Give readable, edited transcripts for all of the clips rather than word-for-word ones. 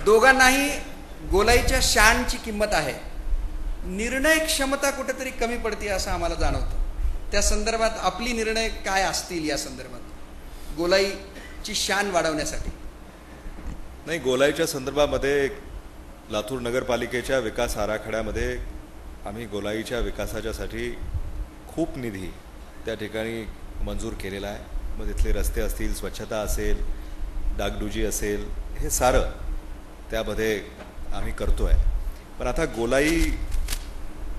दोघांनाही गोलाईच्या शानची किंमत आहे. निर्णय क्षमता कुठेतरी कमी पडते असं आम्हाला जाणवतं. त्या संदर्भात आपली निर्णय काय असतील या संदर्भात गोलाईची शान वाढवण्यासाठी? नाही, गोलाईच्या संदर्भामध्ये लातूर नगरपालिकेच्या विकास आराखड्यामध्ये आम्ही गोलाईच्या विकासाच्यासाठी खूप निधी त्या ठिकाणी मंजूर केलेला आहे. मग तिथले रस्ते असतील, स्वच्छता असेल, डागडुजी असेल, हे सारं त्यामध्ये आम्ही करतो आहे. पण आता गोलाई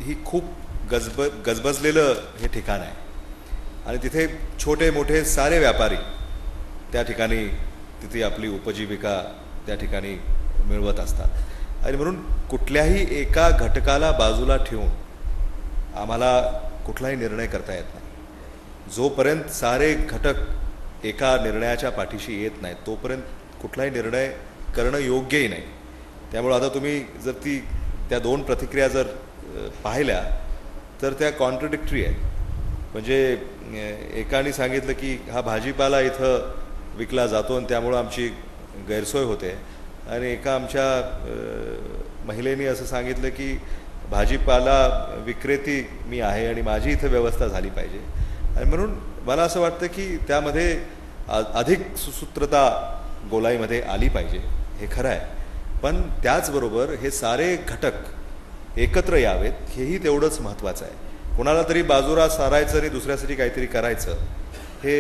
ही खूप गजबजलेलं हे ठिकाण आहे आणि तिथे छोटे मोठे सारे व्यापारी त्या ठिकाणी तिथे आपली उपजीविका त्या ठिकाणी मिळवत असतात आणि म्हणून कुठल्याही एका घटकाला बाजूला ठेवून आम्हाला कुठलाही निर्णय करता येत नाही. जोपर्यंत सारे घटक एका निर्णयाच्या पाठीशी येत नाहीत तोपर्यंत कुठलाही निर्णय करणं योग्यही नाही. त्यामुळे आता तुम्ही जर त्या दोन प्रतिक्रिया जर पाहिल्या तर त्या कॉन्ट्रडिक्टरी आहेत. म्हणजे एकाने सांगितलं की हा भाजीपाला इथं विकला जातो आणि त्यामुळं आमची गैरसोय होते आणि एका आमच्या महिलेने असं सांगितलं की भाजीपाला विक्रेती मी आहे आणि माझी इथं व्यवस्था झाली पाहिजे. आणि म्हणून मला असं वाटतं की त्यामध्ये अधिक सुसूत्रता गोलाईमध्ये आली पाहिजे, हे खरं आहे. पण त्याचबरोबर हे सारे घटक एकत्र यावेत हेही तेवढंच महत्त्वाचं आहे. कोणाला तरी बाजूला सारायचं आणि दुसऱ्यासाठी काहीतरी करायचं हे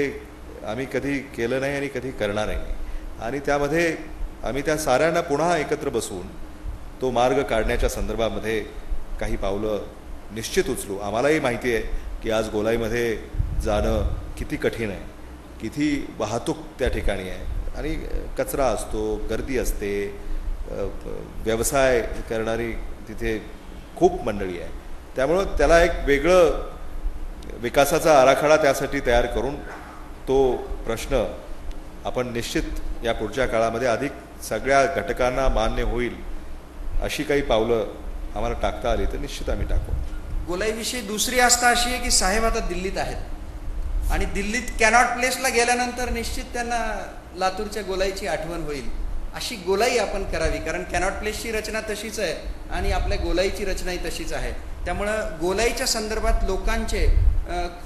आम्ही कधी केलं नाही आणि कधी करणारही नाही. आणि त्यामध्ये आम्ही त्या साऱ्यांना पुन्हा एकत्र बसवून तो मार्ग काढण्याच्या संदर्भामध्ये काही पावलं निश्चित उचलू. आम्हालाही माहिती आहे की आज गोलाईमध्ये जाणं किती कठीण आहे, किती वाहतूक त्या ठिकाणी आहे आणि कचरा असतो, गर्दी असते, व्यवसाय करणारी तिथे खूप मंडळी आहे. त्यामुळं त्याला एक वेगळं विकासाचा आराखडा त्यासाठी तयार करून तो प्रश्न आपण निश्चित या पुढच्या काळामध्ये अधिक सगळ्या घटकांना मान्य होईल अशी काही पावलं आम्हाला टाकता आली तर निश्चित आम्ही टाकू. गोलाईविषयी दुसरी आस्था अशी आहे की साहेब आता दिल्लीत आहेत आणि दिल्लीत कॅनॉट प्लेसला गेल्यानंतर निश्चित त्यांना लातूरच्या गोलाईची आठवण होईल. अशी गोलाई आपण करावी, कारण कॅनॉट प्लेसची रचना तशीच आहे आणि आपल्या गोलाईची रचनाही तशीच आहे. त्यामुळं गोलाईच्या संदर्भात लोकांचे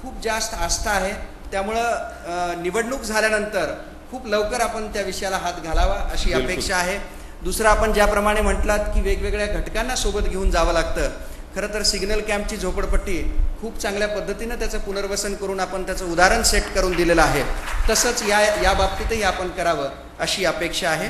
खूप जास्त आस्था आहे. त्यामुळं निवडणूक झाल्यानंतर खूप लवकर आपण त्या विषयाला हात घालावा अशी अपेक्षा आहे. दुसरं, आपण ज्याप्रमाणे म्हटलात की वेगवेगळ्या घटकांना सोबत घेऊन जावं लागतं. खरं तर सिग्नल कॅम्पची झोपडपट्टी खूप चांगल्या पद्धतीनं त्याचं पुनर्वसन करून आपण त्याचं उदाहरण सेट करून दिलेलं आहे. तसंच या बाबतीतही आपण करावं अशी अपेक्षा आहे.